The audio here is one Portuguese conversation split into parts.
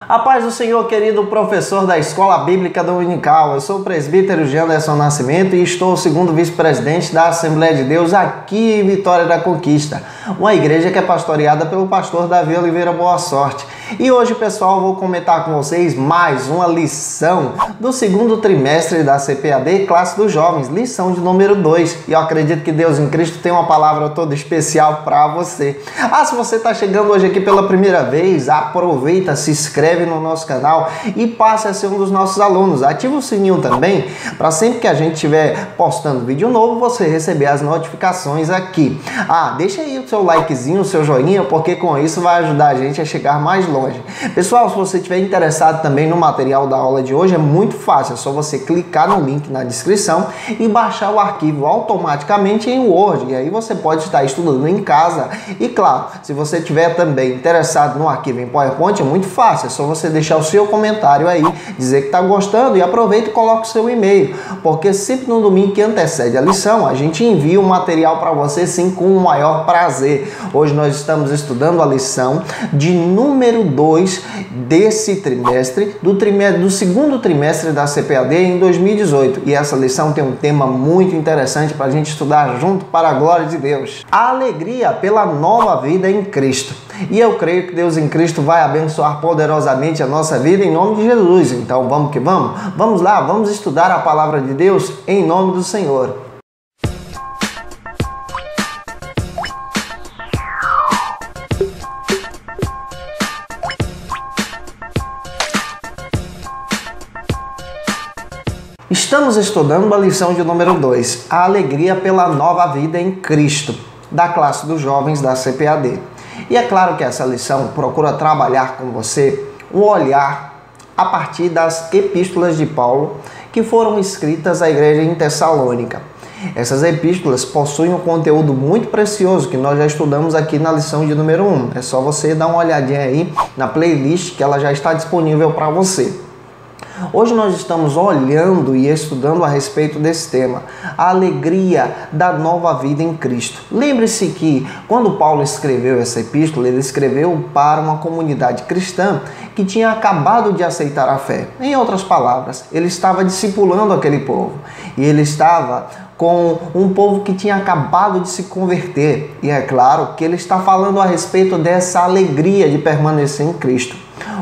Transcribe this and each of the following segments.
A paz do Senhor, querido professor da Escola Bíblica Dominical. Eu sou o presbítero Janderson Nascimento e estou o segundo vice-presidente da Assembleia de Deus aqui em Vitória da Conquista, uma igreja que é pastoreada pelo pastor Davi Oliveira Boa Sorte. E hoje, pessoal, vou comentar com vocês mais uma lição do segundo trimestre da CPAD, Classe dos Jovens, lição de número 2. E eu acredito que Deus em Cristo tem uma palavra toda especial para você. Se você está chegando hoje aqui pela primeira vez, aproveita, se inscreve no nosso canal e passe a ser um dos nossos alunos. Ativa o sininho também, para sempre que a gente estiver postando vídeo novo, você receber as notificações aqui. Deixa aí o seu likezinho, o seu joinha, porque com isso vai ajudar a gente a chegar mais longe. Pessoal, se você estiver interessado também no material da aula de hoje, é muito fácil, é só você clicar no link na descrição e baixar o arquivo automaticamente em Word, e aí você pode estar estudando em casa. E claro, se você estiver também interessado no arquivo em PowerPoint, é muito fácil, é só você deixar o seu comentário aí, dizer que está gostando e aproveita e coloca o seu e-mail, porque sempre no domingo que antecede a lição, a gente envia o material para você sim com o maior prazer. Hoje nós estamos estudando a lição de número 2 desse trimestre, do segundo trimestre da CPAD em 2018. E essa lição tem um tema muito interessante para a gente estudar junto para a glória de Deus. A alegria pela nova vida em Cristo. E eu creio que Deus em Cristo vai abençoar poderosamente a nossa vida em nome de Jesus. Então vamos que vamos? Vamos lá, vamos estudar a palavra de Deus em nome do Senhor. Estamos estudando a lição de número 2, a alegria pela nova vida em Cristo, da classe dos jovens da CPAD. E é claro que essa lição procura trabalhar com você um olhar a partir das epístolas de Paulo que foram escritas à igreja em Tessalônica. Essas epístolas possuem um conteúdo muito precioso que nós já estudamos aqui na lição de número 1. É só você dar uma olhadinha aí na playlist que ela já está disponível para você. Hoje nós estamos olhando e estudando a respeito desse tema, a alegria da nova vida em Cristo. Lembre-se que quando Paulo escreveu essa epístola, ele escreveu para uma comunidade cristã que tinha acabado de aceitar a fé. Em outras palavras, ele estava discipulando aquele povo e ele estava com um povo que tinha acabado de se converter. E é claro que ele está falando a respeito dessa alegria de permanecer em Cristo.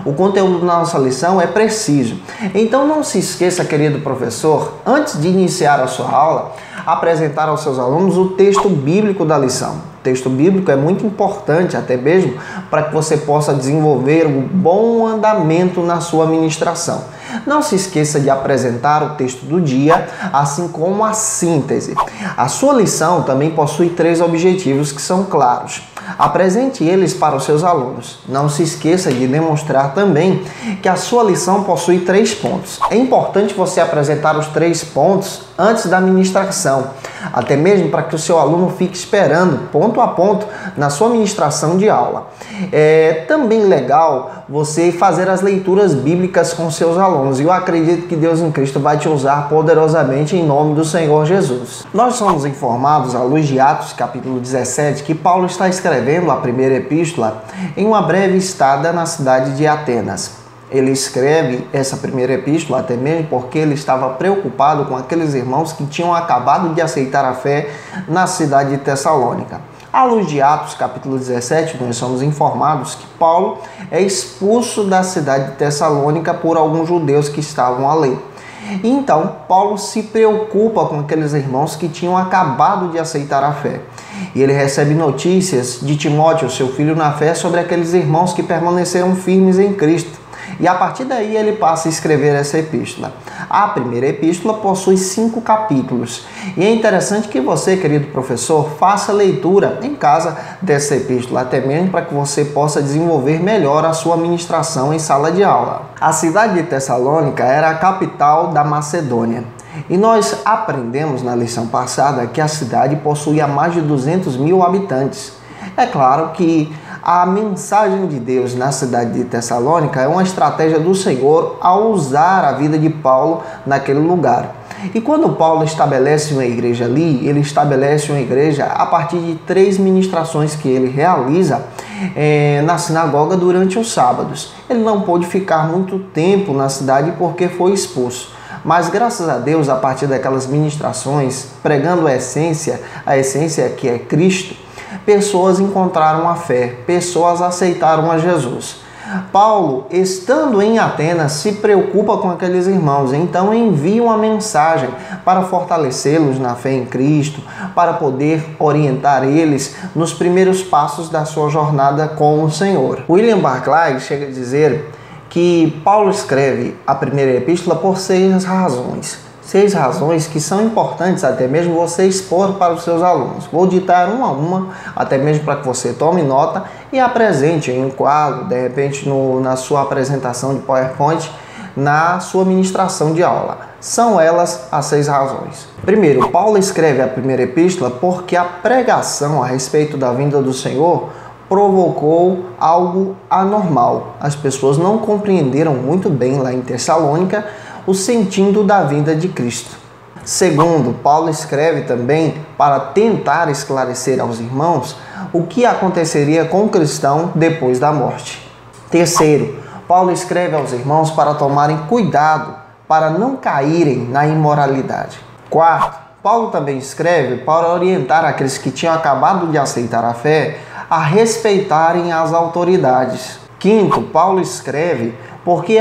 O conteúdo da nossa lição é preciso. Então não se esqueça, querido professor, antes de iniciar a sua aula, apresentar aos seus alunos o texto bíblico da lição. O texto bíblico é muito importante até mesmo para que você possa desenvolver um bom andamento na sua ministração. Não se esqueça de apresentar o texto do dia, assim como a síntese. A sua lição também possui 3 objetivos que são claros. Apresente eles para os seus alunos. Não se esqueça de demonstrar também que a sua lição possui 3 pontos. É importante você apresentar os 3 pontos antes da ministração, até mesmo para que o seu aluno fique esperando ponto a ponto na sua ministração de aula. É também legal você fazer as leituras bíblicas com seus alunos, e eu acredito que Deus em Cristo vai te usar poderosamente em nome do Senhor Jesus. Nós somos informados, à luz de Atos, capítulo 17, que Paulo está escrevendo a primeira epístola em uma breve estada na cidade de Atenas. Ele escreve essa primeira epístola até mesmo porque ele estava preocupado com aqueles irmãos que tinham acabado de aceitar a fé na cidade de Tessalônica. À luz de Atos, capítulo 17, nós somos informados que Paulo é expulso da cidade de Tessalônica por alguns judeus que estavam ali. Então, Paulo se preocupa com aqueles irmãos que tinham acabado de aceitar a fé. E ele recebe notícias de Timóteo, seu filho na fé, sobre aqueles irmãos que permaneceram firmes em Cristo. E a partir daí ele passa a escrever essa epístola. A primeira epístola possui 5 capítulos. E é interessante que você, querido professor, faça leitura em casa dessa epístola, até mesmo para que você possa desenvolver melhor a sua ministração em sala de aula. A cidade de Tessalônica era a capital da Macedônia. E nós aprendemos na lição passada que a cidade possuía mais de 200 mil habitantes. É claro que a mensagem de Deus na cidade de Tessalônica é uma estratégia do Senhor ao usar a vida de Paulo naquele lugar. E quando Paulo estabelece uma igreja ali, ele estabelece uma igreja a partir de 3 ministrações que ele realiza na sinagoga durante os sábados. Ele não pôde ficar muito tempo na cidade porque foi expulso. Mas graças a Deus, a partir daquelas ministrações, pregando a essência que é Cristo, pessoas encontraram a fé, pessoas aceitaram a Jesus. Paulo, estando em Atenas, se preocupa com aqueles irmãos, então envia uma mensagem para fortalecê-los na fé em Cristo, para poder orientar eles nos primeiros passos da sua jornada com o Senhor. William Barclay chega a dizer que Paulo escreve a primeira epístola por 6 razões. 6 razões que são importantes até mesmo você expor para os seus alunos. Vou ditar uma a uma, até mesmo para que você tome nota e apresente em um quadro, de repente na sua apresentação de PowerPoint, na sua ministração de aula. São elas as 6 razões. Primeiro, Paulo escreve a primeira epístola porque a pregação a respeito da vinda do Senhor provocou algo anormal. As pessoas não compreenderam muito bem lá em Tessalônica o sentido da vinda de Cristo. Segundo, Paulo escreve também para tentar esclarecer aos irmãos o que aconteceria com o cristão depois da morte. Terceiro, Paulo escreve aos irmãos para tomarem cuidado para não caírem na imoralidade. Quarto, Paulo também escreve para orientar aqueles que tinham acabado de aceitar a fé a respeitarem as autoridades. Quinto, Paulo escreve porque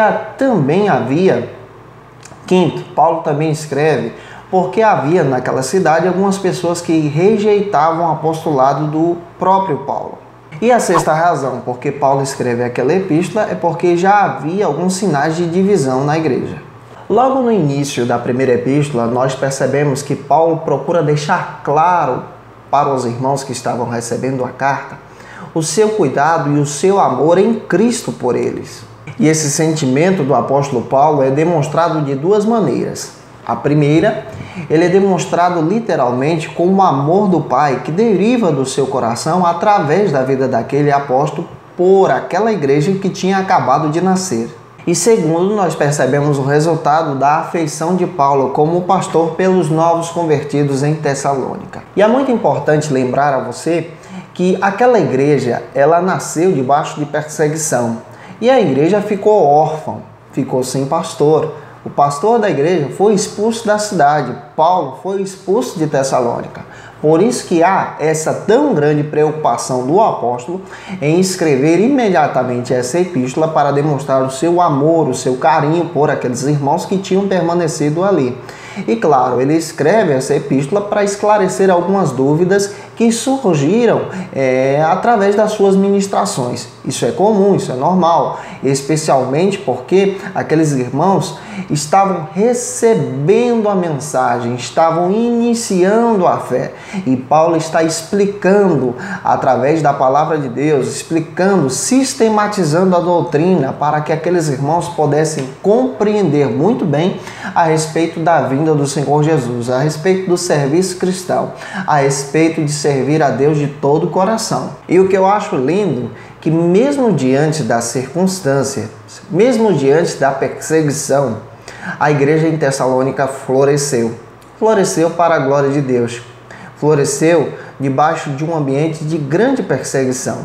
Paulo também escreve porque havia naquela cidade algumas pessoas que rejeitavam o apostolado do próprio Paulo. E a sexta razão, porque Paulo escreve aquela epístola, é porque já havia alguns sinais de divisão na igreja. Logo no início da primeira epístola, nós percebemos que Paulo procura deixar claro para os irmãos que estavam recebendo a carta o seu cuidado e o seu amor em Cristo por eles. E esse sentimento do apóstolo Paulo é demonstrado de 2 maneiras. A primeira, ele é demonstrado literalmente com o amor do Pai que deriva do seu coração através da vida daquele apóstolo por aquela igreja que tinha acabado de nascer. E segundo, nós percebemos o resultado da afeição de Paulo como pastor pelos novos convertidos em Tessalônica. E é muito importante lembrar a você que aquela igreja, ela nasceu debaixo de perseguição. E a igreja ficou órfã, ficou sem pastor. O pastor da igreja foi expulso da cidade. Paulo foi expulso de Tessalônica. Por isso que há essa tão grande preocupação do apóstolo em escrever imediatamente essa epístola para demonstrar o seu amor, o seu carinho por aqueles irmãos que tinham permanecido ali. E claro, ele escreve essa epístola para esclarecer algumas dúvidas que surgiram através das suas ministrações. Isso é comum, isso é normal, especialmente porque aqueles irmãos estavam recebendo a mensagem, estavam iniciando a fé. E Paulo está explicando através da palavra de Deus, explicando, sistematizando a doutrina para que aqueles irmãos pudessem compreender muito bem a respeito da vinda do Senhor Jesus, a respeito do serviço cristão, a respeito de servir a Deus de todo o coração. E o que eu acho lindo, que mesmo diante da circunstância, mesmo diante da perseguição, a igreja em Tessalônica floresceu. Floresceu para a glória de Deus. Floresceu debaixo de um ambiente de grande perseguição.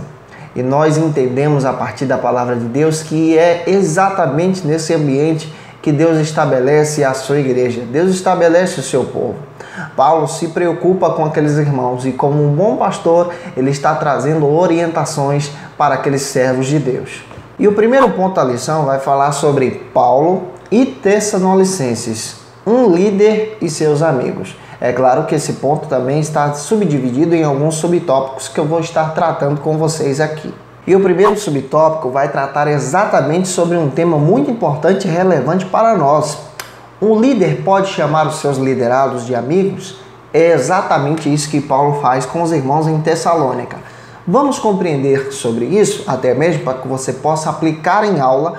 E nós entendemos a partir da palavra de Deus que é exatamente nesse ambiente que Deus estabelece a sua igreja. Deus estabelece o seu povo. Paulo se preocupa com aqueles irmãos e, como um bom pastor, ele está trazendo orientações para aqueles servos de Deus. E o primeiro ponto da lição vai falar sobre Paulo e Tessalonicenses, um líder e seus amigos. É claro que esse ponto também está subdividido em alguns subtópicos que eu vou estar tratando com vocês aqui. E o primeiro subtópico vai tratar exatamente sobre um tema muito importante e relevante para nós. Um líder pode chamar os seus liderados de amigos? É exatamente isso que Paulo faz com os irmãos em Tessalônica. Vamos compreender sobre isso, até mesmo para que você possa aplicar em aula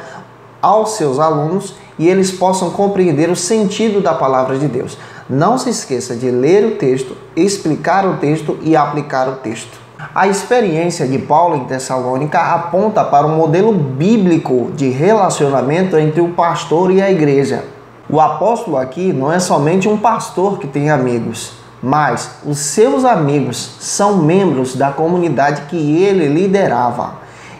aos seus alunos e eles possam compreender o sentido da palavra de Deus. Não se esqueça de ler o texto, explicar o texto e aplicar o texto. A experiência de Paulo em Tessalônica aponta para um modelo bíblico de relacionamento entre o pastor e a igreja. O apóstolo aqui não é somente um pastor que tem amigos, mas os seus amigos são membros da comunidade que ele liderava.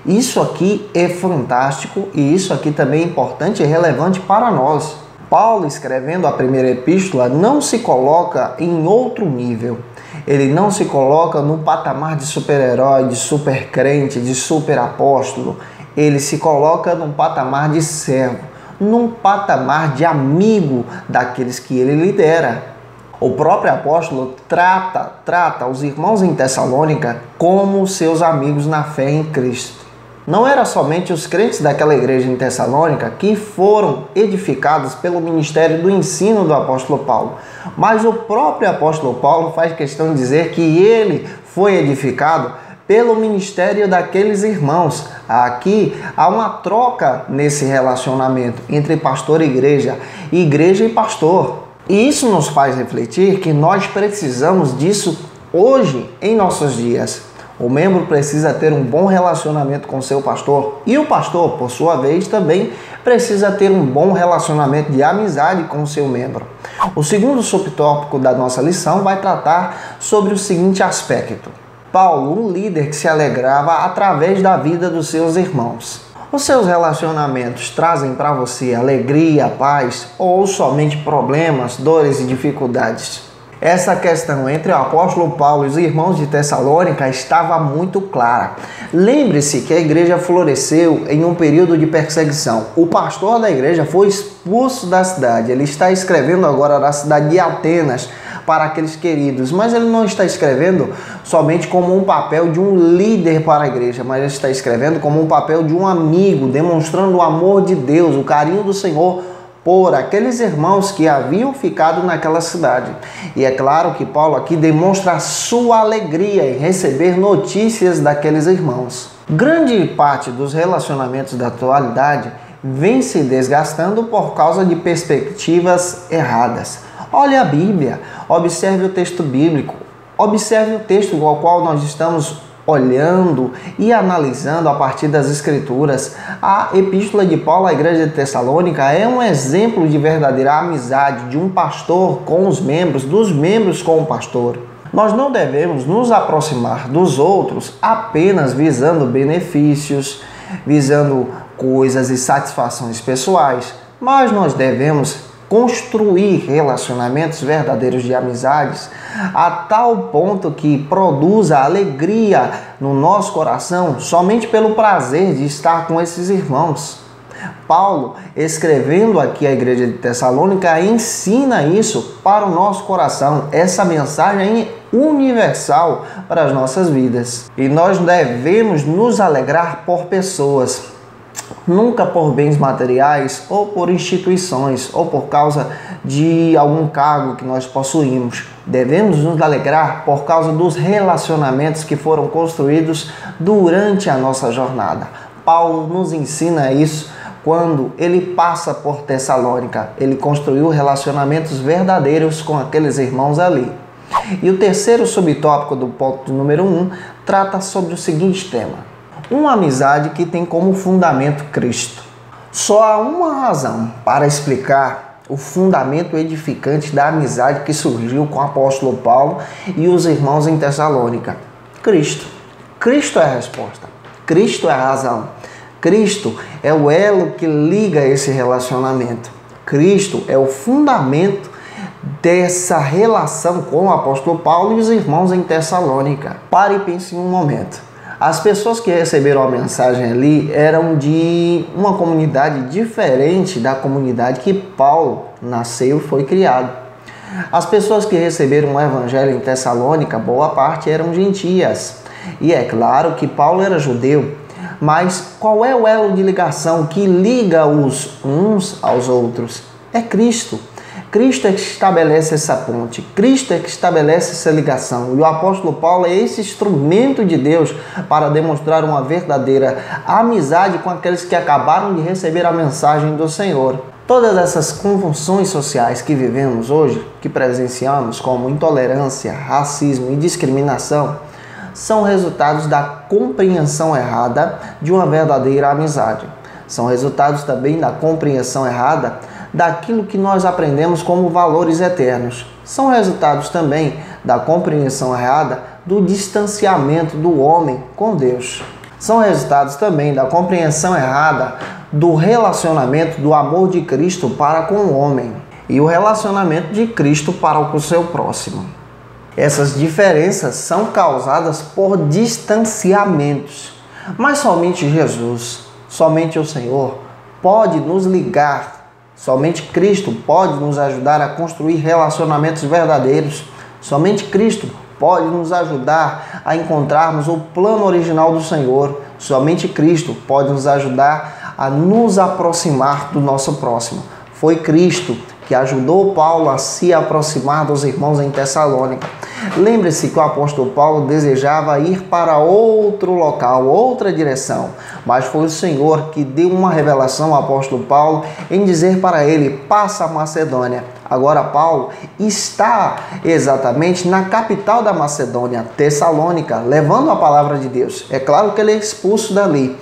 Isso aqui é fantástico e isso aqui também é importante e relevante para nós. Paulo, escrevendo a primeira epístola, não se coloca em outro nível. Ele não se coloca no patamar de super-herói, de super-crente, de super-apóstolo. Ele se coloca num patamar de servo, num patamar de amigo daqueles que ele lidera. O próprio apóstolo trata os irmãos em Tessalônica como seus amigos na fé em Cristo. Não era somente os crentes daquela igreja em Tessalônica que foram edificados pelo ministério do ensino do apóstolo Paulo, mas o próprio apóstolo Paulo faz questão de dizer que ele foi edificado pelo ministério daqueles irmãos. Aqui há uma troca nesse relacionamento entre pastor e igreja e pastor. E isso nos faz refletir que nós precisamos disso hoje em nossos dias. O membro precisa ter um bom relacionamento com seu pastor e o pastor, por sua vez, também precisa ter um bom relacionamento de amizade com o seu membro. O segundo subtópico da nossa lição vai tratar sobre o seguinte aspecto: Paulo, um líder que se alegrava através da vida dos seus irmãos. Os seus relacionamentos trazem para você alegria, paz ou somente problemas, dores e dificuldades? Essa questão entre o apóstolo Paulo e os irmãos de Tessalônica estava muito clara. Lembre-se que a igreja floresceu em um período de perseguição. O pastor da igreja foi expulso da cidade. Ele está escrevendo agora da cidade de Atenas para aqueles queridos, mas ele não está escrevendo somente como um papel de um líder para a igreja, mas ele está escrevendo como um papel de um amigo, demonstrando o amor de Deus, o carinho do Senhor por aqueles irmãos que haviam ficado naquela cidade. E é claro que Paulo aqui demonstra a sua alegria em receber notícias daqueles irmãos. Grande parte dos relacionamentos da atualidade vem se desgastando por causa de perspectivas erradas. Olhe a Bíblia, observe o texto bíblico, observe o texto ao qual nós estamos olhando e analisando a partir das Escrituras. A epístola de Paulo à igreja de Tessalônica é um exemplo de verdadeira amizade de um pastor com os membros, dos membros com o pastor. Nós não devemos nos aproximar dos outros apenas visando benefícios, visando coisas e satisfações pessoais, mas nós devemos construir relacionamentos verdadeiros de amizades a tal ponto que produza alegria no nosso coração somente pelo prazer de estar com esses irmãos. Paulo, escrevendo aqui a igreja de Tessalônica, ensina isso para o nosso coração. Essa mensagem é universal para as nossas vidas. E nós devemos nos alegrar por pessoas, nunca por bens materiais ou por instituições ou por causa de algum cargo que nós possuímos. Devemos nos alegrar por causa dos relacionamentos que foram construídos durante a nossa jornada. Paulo nos ensina isso quando ele passa por Tessalônica. Ele construiu relacionamentos verdadeiros com aqueles irmãos ali. E o terceiro subtópico do ponto número 1 trata sobre o seguinte tema: uma amizade que tem como fundamento Cristo. Só há uma razão para explicar o fundamento edificante da amizade que surgiu com o apóstolo Paulo e os irmãos em Tessalônica: Cristo. Cristo é a resposta. Cristo é a razão. Cristo é o elo que liga esse relacionamento. Cristo é o fundamento dessa relação com o apóstolo Paulo e os irmãos em Tessalônica. Pare e pense em um momento. As pessoas que receberam a mensagem ali eram de uma comunidade diferente da comunidade que Paulo nasceu e foi criado. As pessoas que receberam o evangelho em Tessalônica, boa parte eram gentias. E é claro que Paulo era judeu, mas qual é o elo de ligação que liga os uns aos outros? É Cristo. Cristo é que estabelece essa ponte, Cristo é que estabelece essa ligação. E o apóstolo Paulo é esse instrumento de Deus para demonstrar uma verdadeira amizade com aqueles que acabaram de receber a mensagem do Senhor. Todas essas convulsões sociais que vivemos hoje, que presenciamos, como intolerância, racismo e discriminação, são resultados da compreensão errada de uma verdadeira amizade. São resultados também da compreensão errada daquilo que nós aprendemos como valores eternos. São resultados também da compreensão errada do distanciamento do homem com Deus. São resultados também da compreensão errada do relacionamento do amor de Cristo para com o homem e o relacionamento de Cristo para com o seu próximo. Essas diferenças são causadas por distanciamentos, mas somente Jesus, somente o Senhor pode nos ligar, somente Cristo pode nos ajudar a construir relacionamentos verdadeiros, somente Cristo pode nos ajudar a encontrarmos o plano original do Senhor. Somente Cristo pode nos ajudar a nos aproximar do nosso próximo. Foi Cristo que ajudou Paulo a se aproximar dos irmãos em Tessalônica. Lembre-se que o apóstolo Paulo desejava ir para outro local, outra direção, mas foi o Senhor que deu uma revelação ao apóstolo Paulo em dizer para ele: passa a Macedônia. Agora Paulo está exatamente na capital da Macedônia, Tessalônica, levando a palavra de Deus. É claro que ele é expulso dali.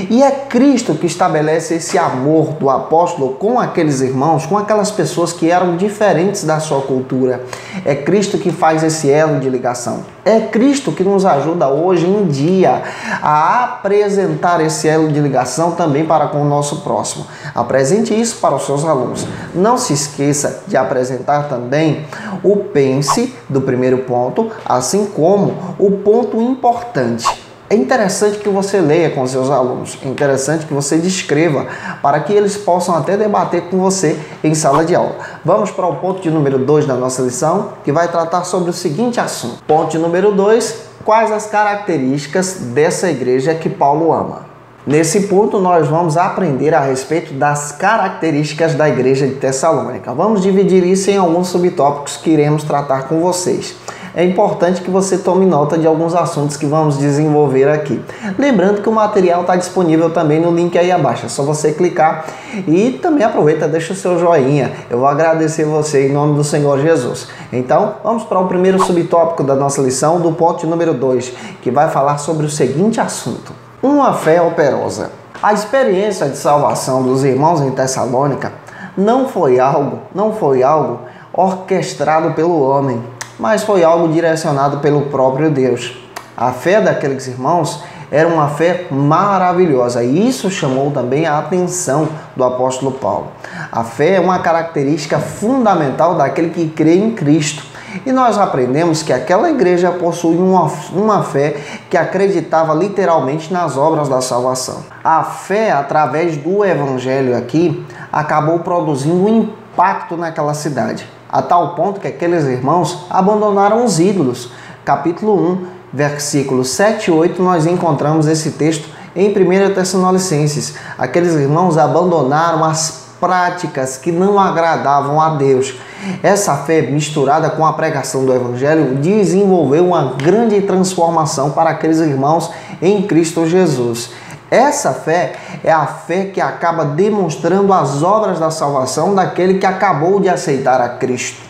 E é Cristo que estabelece esse amor do apóstolo com aqueles irmãos, com aquelas pessoas que eram diferentes da sua cultura. É Cristo que faz esse elo de ligação. É Cristo que nos ajuda hoje em dia a apresentar esse elo de ligação também para com o nosso próximo. Apresente isso para os seus alunos. Não se esqueça de apresentar também o pense do primeiro ponto, assim como o ponto importante. É interessante que você leia com seus alunos, é interessante que você descreva para que eles possam até debater com você em sala de aula. Vamos para o ponto de número 2 da nossa lição, que vai tratar sobre o seguinte assunto. Ponto de número 2, quais as características dessa igreja que Paulo ama? Nesse ponto nós vamos aprender a respeito das características da igreja de Tessalônica. Vamos dividir isso em alguns subtópicos que iremos tratar com vocês. É importante que você tome nota de alguns assuntos que vamos desenvolver aqui. Lembrando que o material está disponível também no link aí abaixo. É só você clicar e também aproveita, deixa o seu joinha. Eu vou agradecer você em nome do Senhor Jesus. Então, vamos para o primeiro subtópico da nossa lição, do ponto número 2, que vai falar sobre o seguinte assunto: uma fé operosa. A experiência de salvação dos irmãos em Tessalônica não foi algo orquestrado pelo homem, mas foi algo direcionado pelo próprio Deus. A fé daqueles irmãos era uma fé maravilhosa e isso chamou também a atenção do apóstolo Paulo. A fé é uma característica fundamental daquele que crê em Cristo. E nós aprendemos que aquela igreja possui uma fé que acreditava literalmente nas obras da salvação. A fé, através do evangelho aqui, acabou produzindo um impacto naquela cidade, a tal ponto que aqueles irmãos abandonaram os ídolos. Capítulo 1, versículos 7 e 8, nós encontramos esse texto em 1 Tessalonicenses. Aqueles irmãos abandonaram as práticas que não agradavam a Deus. Essa fé, misturada com a pregação do Evangelho, desenvolveu uma grande transformação para aqueles irmãos em Cristo Jesus. Essa fé é a fé que acaba demonstrando as obras da salvação daquele que acabou de aceitar a Cristo.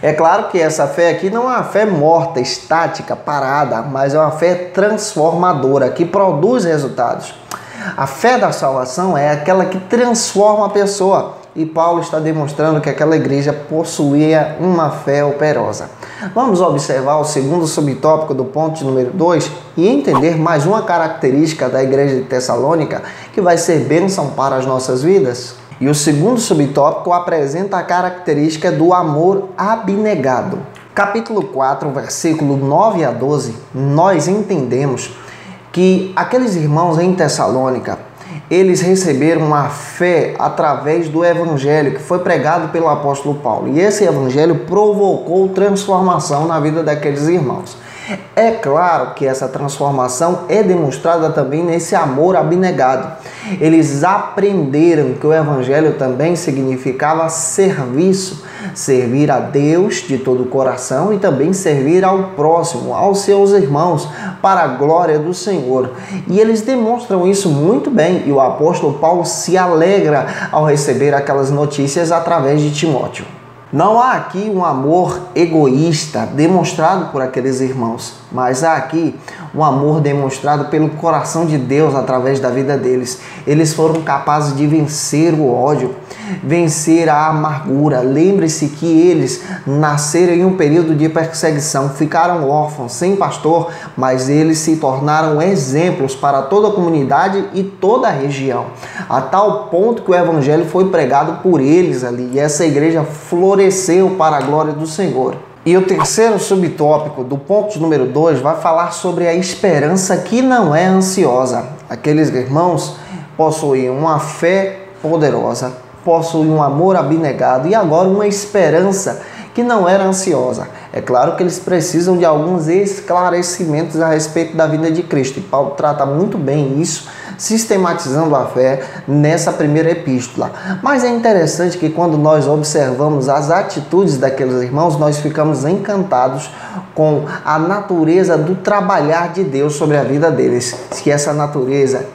É claro que essa fé aqui não é uma fé morta, estática, parada, mas é uma fé transformadora, que produz resultados. A fé da salvação é aquela que transforma a pessoa. E Paulo está demonstrando que aquela igreja possuía uma fé operosa. Vamos observar o segundo subtópico do ponto número 2 e entender mais uma característica da igreja de Tessalônica que vai ser bênção para as nossas vidas. E o segundo subtópico apresenta a característica do amor abnegado. Capítulo 4, versículo 9 a 12, nós entendemos que aqueles irmãos em Tessalônica, eles receberam uma fé através do evangelho que foi pregado pelo apóstolo Paulo. E esse evangelho provocou transformação na vida daqueles irmãos. É claro que essa transformação é demonstrada também nesse amor abnegado. Eles aprenderam que o evangelho também significava serviço, servir a Deus de todo o coração e também servir ao próximo, aos seus irmãos, para a glória do Senhor. E eles demonstram isso muito bem e o apóstolo Paulo se alegra ao receber aquelas notícias através de Timóteo. Não há aqui um amor egoísta demonstrado por aqueles irmãos. mas há aqui um amor demonstrado pelo coração de Deus através da vida deles. Eles foram capazes de vencer o ódio, vencer a amargura. Lembre-se que eles nasceram em um período de perseguição, ficaram órfãos, sem pastor, mas eles se tornaram exemplos para toda a comunidade e toda a região, a tal ponto que o evangelho foi pregado por eles ali, e essa igreja floresceu para a glória do Senhor. E o terceiro subtópico do ponto de número 2 vai falar sobre a esperança que não é ansiosa. Aqueles irmãos possuíam uma fé poderosa, possuíam um amor abnegado e agora uma esperança que não era ansiosa. É claro que eles precisam de alguns esclarecimentos a respeito da vida de Cristo, e Paulo trata muito bem isso, sistematizando a fé nessa primeira epístola. Mas é interessante que quando nós observamos as atitudes daqueles irmãos, nós ficamos encantados com a natureza do trabalhar de Deus sobre a vida deles. Que essa natureza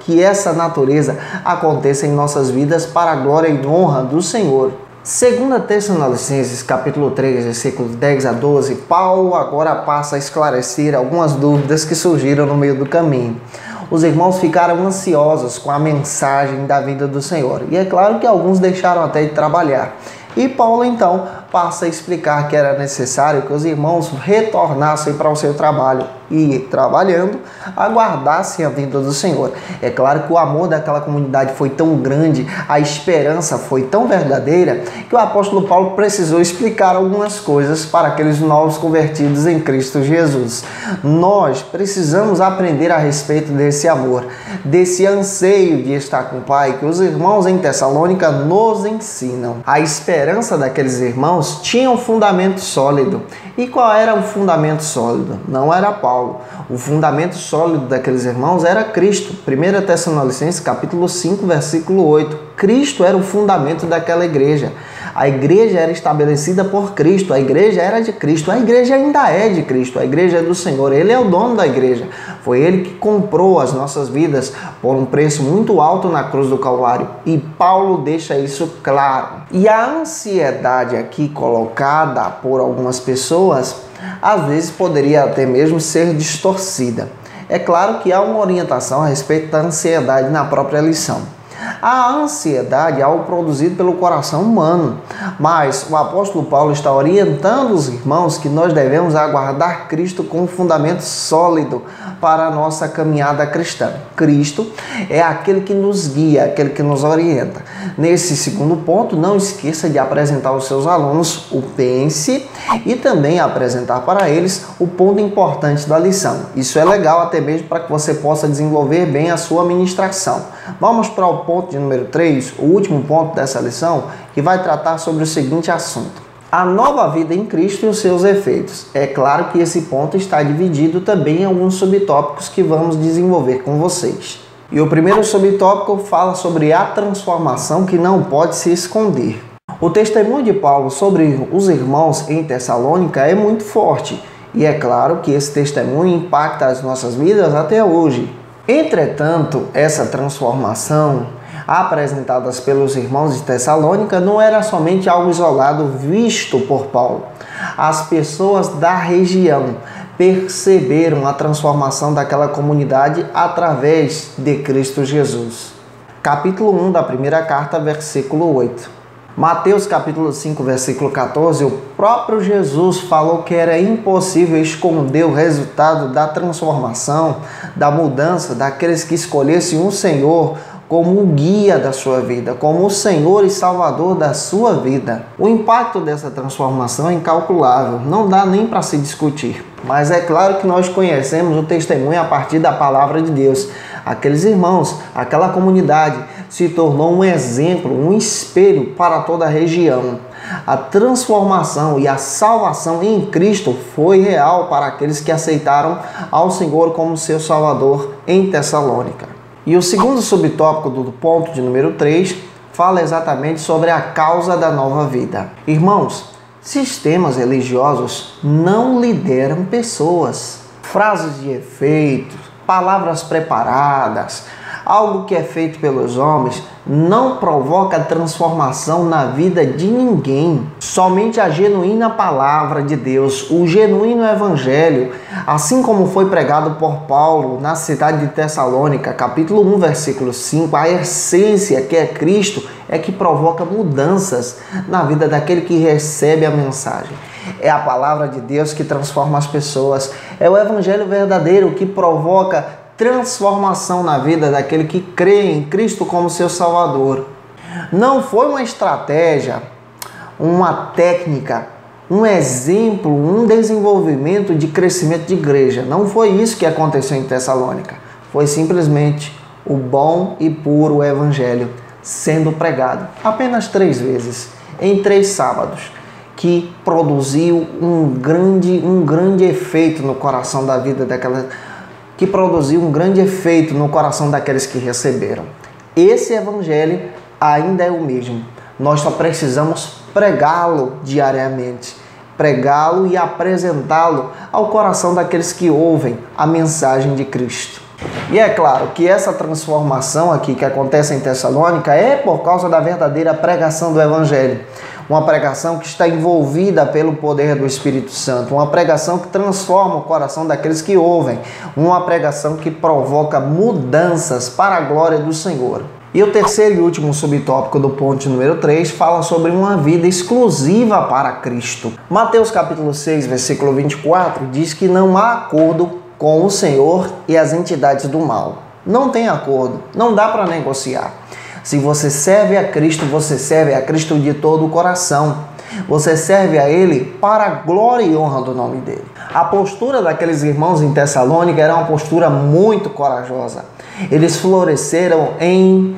aconteça em nossas vidas para a glória e honra do Senhor. 2 Tessalonicenses, capítulo 3, versículos 10 a 12, Paulo agora passa a esclarecer algumas dúvidas que surgiram no meio do caminho. Os irmãos ficaram ansiosos com a mensagem da vinda do Senhor. E é claro que alguns deixaram até de trabalhar. E Paulo então passa a explicar que era necessário que os irmãos retornassem para o seu trabalho e, trabalhando, aguardassem a vinda do Senhor. É claro que o amor daquela comunidade foi tão grande, a esperança foi tão verdadeira, que o apóstolo Paulo precisou explicar algumas coisas para aqueles novos convertidos em Cristo Jesus. Nós precisamos aprender a respeito desse amor, desse anseio de estar com o Pai, que os irmãos em Tessalônica nos ensinam. A esperança daqueles irmãos tinha um fundamento sólido. E qual era o fundamento sólido? Não era Paulo. O fundamento sólido daqueles irmãos era Cristo. 1 Tessalonicenses capítulo 5, versículo 8. Cristo era o fundamento daquela igreja. A igreja era estabelecida por Cristo, a igreja era de Cristo, a igreja ainda é de Cristo, a igreja é do Senhor, Ele é o dono da igreja. Foi Ele que comprou as nossas vidas por um preço muito alto na cruz do Calvário. E Paulo deixa isso claro. E a ansiedade aqui colocada por algumas pessoas, às vezes poderia até mesmo ser distorcida. É claro que há uma orientação a respeito da ansiedade na própria lição. A ansiedade é algo produzido pelo coração humano, mas o apóstolo Paulo está orientando os irmãos que nós devemos aguardar Cristo com um fundamento sólido para a nossa caminhada cristã. Cristo é aquele que nos guia, aquele que nos orienta. Nesse segundo ponto, não esqueça de apresentar aos seus alunos o pense e também apresentar para eles o ponto importante da lição. Isso é legal até mesmo para que você possa desenvolver bem a sua ministração. Vamos para o ponto de número 3, o último ponto dessa lição, que vai tratar sobre o seguinte assunto: a nova vida em Cristo e os seus efeitos. É claro que esse ponto está dividido também em alguns subtópicos que vamos desenvolver com vocês. E o primeiro subtópico fala sobre a transformação que não pode se esconder. O testemunho de Paulo sobre os irmãos em Tessalônica é muito forte, e é claro que esse testemunho impacta as nossas vidas até hoje. Entretanto, essa transformação apresentada pelos irmãos de Tessalônica não era somente algo isolado visto por Paulo. As pessoas da região perceberam a transformação daquela comunidade através de Cristo Jesus. Capítulo 1 da primeira carta, versículo 8. Mateus capítulo 5, versículo 14, o próprio Jesus falou que era impossível esconder o resultado da transformação, da mudança daqueles que escolhessem o Senhor como o guia da sua vida, como o Senhor e Salvador da sua vida. O impacto dessa transformação é incalculável, não dá nem para se discutir. Mas é claro que nós conhecemos o testemunho a partir da palavra de Deus. Aqueles irmãos, aquela comunidade se tornou um exemplo, um espelho para toda a região. A transformação e a salvação em Cristo foi real para aqueles que aceitaram ao Senhor como seu Salvador em Tessalônica. E o segundo subtópico do ponto de número 3 fala exatamente sobre a causa da nova vida. Irmãos, sistemas religiosos não lideram pessoas. Frases de efeito, palavras preparadas, Algo que é feito pelos homens não provoca transformação na vida de ninguém. Somente a genuína palavra de Deus, o genuíno evangelho, assim como foi pregado por Paulo na cidade de Tessalônica, capítulo 1, versículo 5, a essência que é Cristo é que provoca mudanças na vida daquele que recebe a mensagem. É a palavra de Deus que transforma as pessoas. É o evangelho verdadeiro que provoca transformação na vida daquele que crê em Cristo como seu Salvador. Não foi uma estratégia, uma técnica, um exemplo, um desenvolvimento de crescimento de igreja. Não foi isso que aconteceu em Tessalônica. Foi simplesmente o bom e puro evangelho sendo pregado apenas 3 vezes, em 3 sábados, que produziu um grande efeito no coração da vida daqueles que receberam. Esse evangelho ainda é o mesmo. Nós só precisamos pregá-lo diariamente, pregá-lo e apresentá-lo ao coração daqueles que ouvem a mensagem de Cristo. E é claro que essa transformação aqui que acontece em Tessalônica é por causa da verdadeira pregação do evangelho. Uma pregação que está envolvida pelo poder do Espírito Santo, uma pregação que transforma o coração daqueles que ouvem, uma pregação que provoca mudanças para a glória do Senhor. E o terceiro e último subtópico do ponto número 3 fala sobre uma vida exclusiva para Cristo. Mateus capítulo 6, versículo 24 diz que não há acordo com o Senhor e as entidades do mal. Não tem acordo, não dá para negociar. Se você serve a Cristo, você serve a Cristo de todo o coração. Você serve a Ele para a glória e honra do nome dEle. A postura daqueles irmãos em Tessalônica era uma postura muito corajosa. Eles floresceram em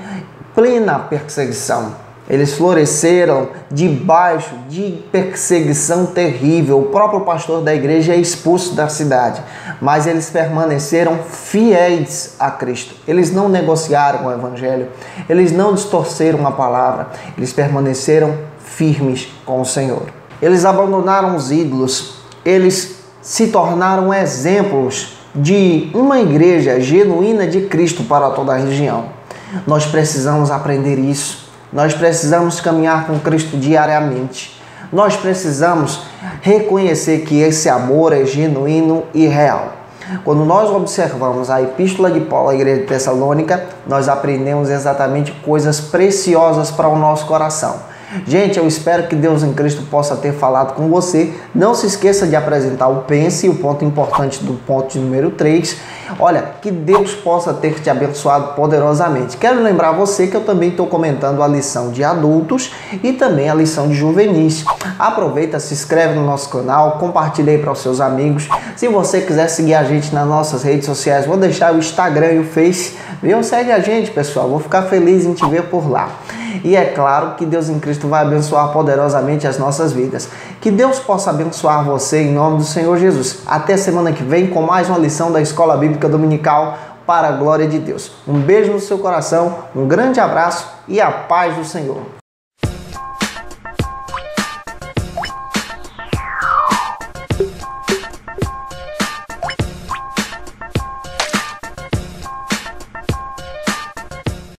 plena perseguição. Eles floresceram debaixo de perseguição terrível. O próprio pastor da igreja é expulso da cidade. Mas eles permaneceram fiéis a Cristo. Eles não negociaram o evangelho. Eles não distorceram a palavra. Eles permaneceram firmes com o Senhor. Eles abandonaram os ídolos. Eles se tornaram exemplos de uma igreja genuína de Cristo para toda a região. Nós precisamos aprender isso. Nós precisamos caminhar com Cristo diariamente. Nós precisamos reconhecer que esse amor é genuíno e real. Quando nós observamos a epístola de Paulo à igreja de Tessalônica, nós aprendemos exatamente coisas preciosas para o nosso coração. Gente, eu espero que Deus em Cristo possa ter falado com você. Não se esqueça de apresentar o pense, o ponto importante do ponto número 3. Olha, que Deus possa ter te abençoado poderosamente. Quero lembrar você que eu também estou comentando a lição de adultos e também a lição de juvenis. Aproveita, se inscreve no nosso canal, compartilhe aí para os seus amigos. Se você quiser seguir a gente nas nossas redes sociais, vou deixar o Instagram e o Face. Viu? Segue a gente, pessoal. Vou ficar feliz em te ver por lá. E é claro que Deus em Cristo vai abençoar poderosamente as nossas vidas. Que Deus possa abençoar você em nome do Senhor Jesus. Até semana que vem com mais uma lição da Escola Bíblica Dominical para a glória de Deus. Um beijo no seu coração, um grande abraço e a paz do Senhor.